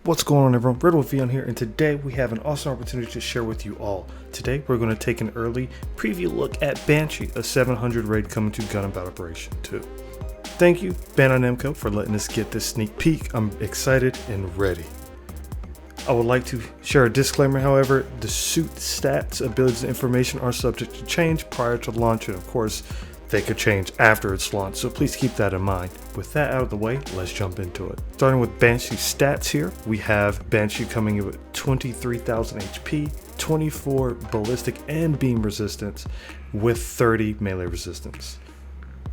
What's going on, everyone? RedWolfVion here, and today we have an awesome opportunity to share with you all. Today we're going to take an early preview look at Banshee, a 700 raid coming to Gundam Battle Operation 2. Thank you, Bandai Namco, for letting us get this sneak peek. I'm excited and ready. I would like to share a disclaimer, however, the suit stats, abilities, and information are subject to change prior to launch, and of course, they could change after it's launched, so please keep that in mind. With that out of the way, let's jump into it. Starting with Banshee stats here, we have Banshee coming in with 23,000 HP, 24 ballistic and beam resistance, with 30 melee resistance.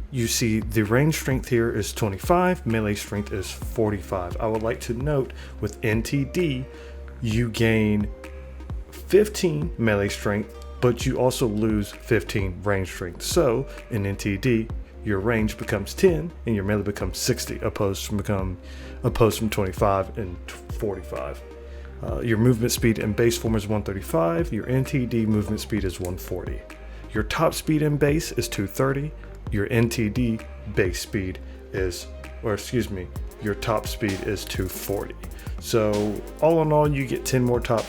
You see the range strength here is 25, melee strength is 45. I would like to note with NTD, you gain 15 melee strength, but you also lose 15 range strength. So in NTD, your range becomes 10 and your melee becomes 60, opposed from 25 and 45. Your movement speed in base form is 135. Your NTD movement speed is 140. Your top speed in base is 230. Your NTD base speed is, your top speed is 240. So all in all, you get 10 more top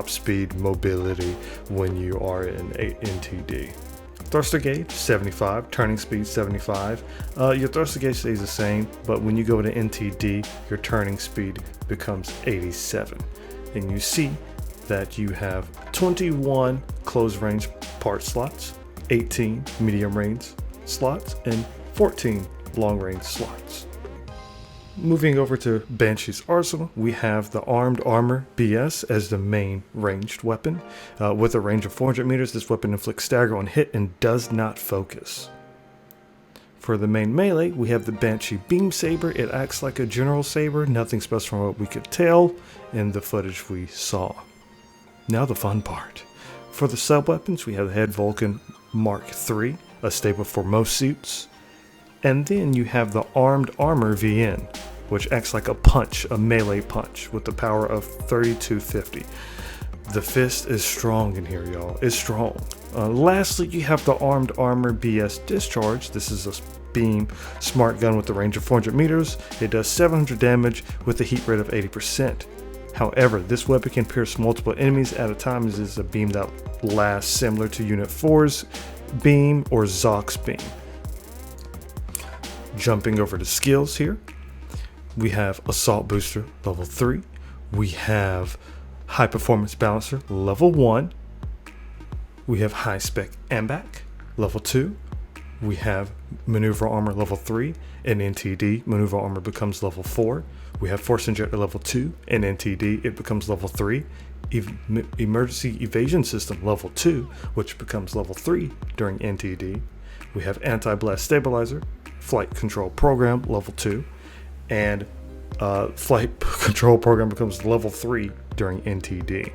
speed mobility when you are in NTD. Thruster gauge 75, turning speed 75. Your thruster gauge stays the same, but when you go to NTD, your turning speed becomes 87. And you see that you have 21 close range part slots, 18 medium range slots, and 14 long range slots. Moving over to Banshee's arsenal, we have the Armed Armor BS as the main ranged weapon. With a range of 400 meters, this weapon inflicts stagger on hit and does not focus. For the main melee, we have the Banshee Beam Saber. It acts like a general saber, nothing special from what we could tell in the footage we saw. Now the fun part. For the sub-weapons, we have the Head Vulcan Mark III, a staple for most suits. And then you have the Armed Armor VN, which acts like a melee punch, with the power of 3250. The fist is strong in here, y'all. It's strong. Lastly, you have the Armed Armor BS Discharge. This is a beam smart gun with a range of 400 meters. It does 700 damage with a heat rate of 80%. However, this weapon can pierce multiple enemies at a time, as it is a beam that lasts similar to Unit 4's beam or Zox's beam. Jumping over to skills here, we have Assault Booster level 3, we have High Performance Balancer level 1, we have High Spec AMBAC level 2, we have Maneuver Armor level 3, and NTD Maneuver Armor becomes level 4, we have Force Injector level 2, and NTD it becomes level 3, Emergency Evasion System level 2, which becomes level 3 during NTD, we have Anti-Blast Stabilizer, Flight Control Program level 2, and Flight Control Program becomes level 3 during NTD.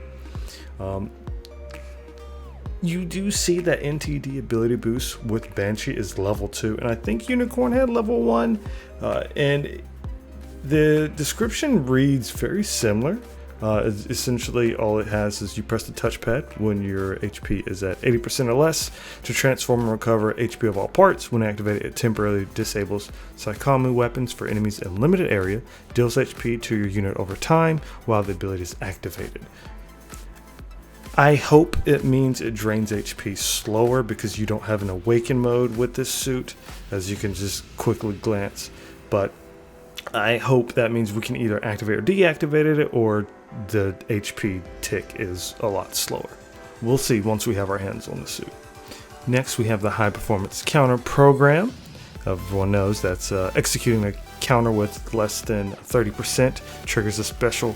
You do see that NTD ability boost with Banshee is level 2, and I think Unicorn had level 1, and the description reads very similar. Essentially, all it has is you press the touchpad when your HP is at 80% or less to transform and recover HP of all parts. When activated, it temporarily disables Psychomu weapons for enemies in limited area, deals HP to your unit over time while the ability is activated. I hope it means it drains HP slower because you don't have an awaken mode with this suit, as you can just quickly glance, but I hope that means we can either activate or deactivate it, or the HP tick is a lot slower. We'll see once we have our hands on the suit. Next, we have the High Performance Counter Program. Everyone knows that's executing a counter with less than 30% triggers a special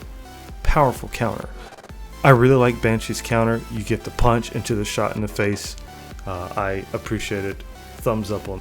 powerful counter. I really like Banshee's counter. You get the punch into the shot in the face. I appreciate it. Thumbs up on.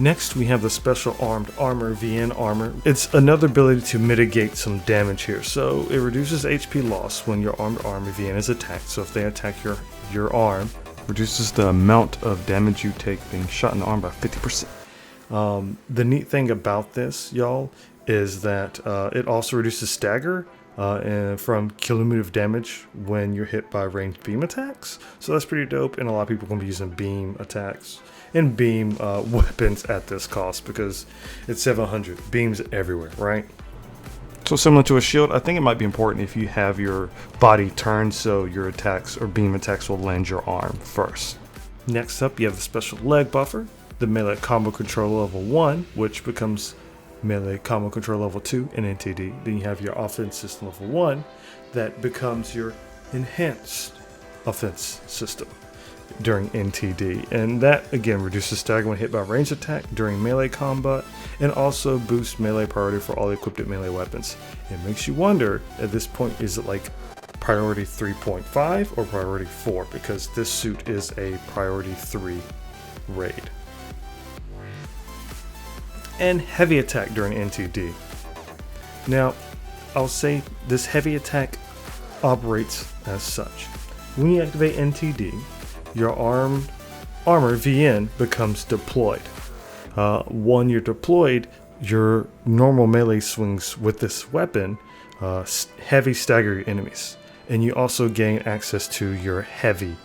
Next, we have the Special Armed Armor VN Armor. It's another ability to mitigate some damage here. So it reduces HP loss when your Armed Armor VN is attacked. So if they attack your arm, reduces the amount of damage you take being shot in the arm by 50%. The neat thing about this, y'all, is that it also reduces stagger from cumulative damage when you're hit by ranged beam attacks. So that's pretty dope, and a lot of people are going to be using beam attacks and beam weapons at this cost because it's 700 beams everywhere, right? So similar to a shield, I think it might be important if you have your body turned so your attacks or beam attacks will land your arm first. Next up, you have the special leg buffer, the melee combo control level 1, which becomes melee combo control level 2 in NTD. Then you have your offense system level 1 that becomes your enhanced offense system during NTD, and that again reduces stagger when hit by range attack during melee combat, and also boosts melee priority for all equipped melee weapons. It makes you wonder at this point, is it like priority 3.5 or priority 4, because this suit is a priority 3 raid. And heavy attack during NTD. Now I'll say this heavy attack operates as such. When you activate NTD, your armor VN becomes deployed. When you're deployed, your normal melee swings with this weapon heavy stagger your enemies, and you also gain access to your heavy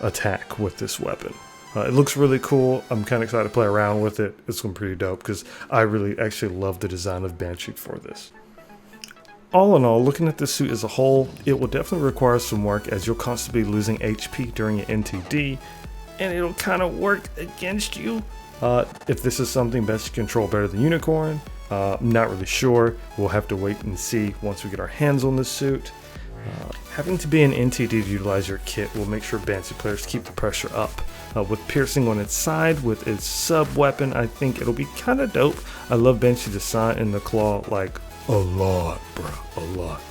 attack with this weapon. It looks really cool. I'm kind of excited to play around with it. It's going pretty dope because I really actually love the design of Banshee for this. All in all, looking at this suit as a whole, it will definitely require some work as you'll constantly be losing HP during your NTD, and it'll kind of work against you. If this is something best to control better than Unicorn, I'm not really sure. We'll have to wait and see once we get our hands on this suit. Having to be an NTD to utilize your kit will make sure Banshee players keep the pressure up. With piercing on its side with its sub weapon, I think it'll be kind of dope. I love Banshee design in the claw like a lot, bro, a lot.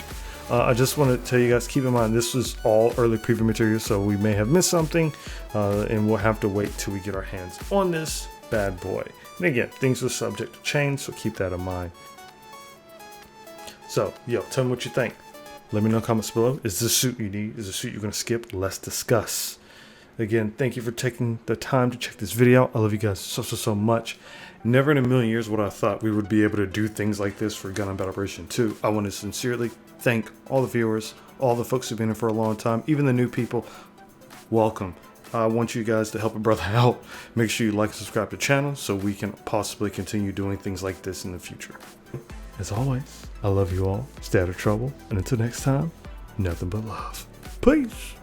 I just want to tell you guys, keep in mind this was all early preview material, so we may have missed something, and we'll have to wait till we get our hands on this bad boy. And again, things are subject to change, so keep that in mind. So, yo, tell me what you think. Let me know in the comments below. Is this a suit you need? Is this a suit you're going to skip? Let's discuss. Again, thank you for taking the time to check this video. I love you guys so much. Never in a million years would I thought we would be able to do things like this for Gundam Battle Operation 2. I want to sincerely thank all the viewers, all the folks who've been here for a long time, even the new people. Welcome. I want you guys to help a brother out. Make sure you like and subscribe to the channel so we can possibly continue doing things like this in the future. As always, I love you all. Stay out of trouble. And until next time, nothing but love. Peace.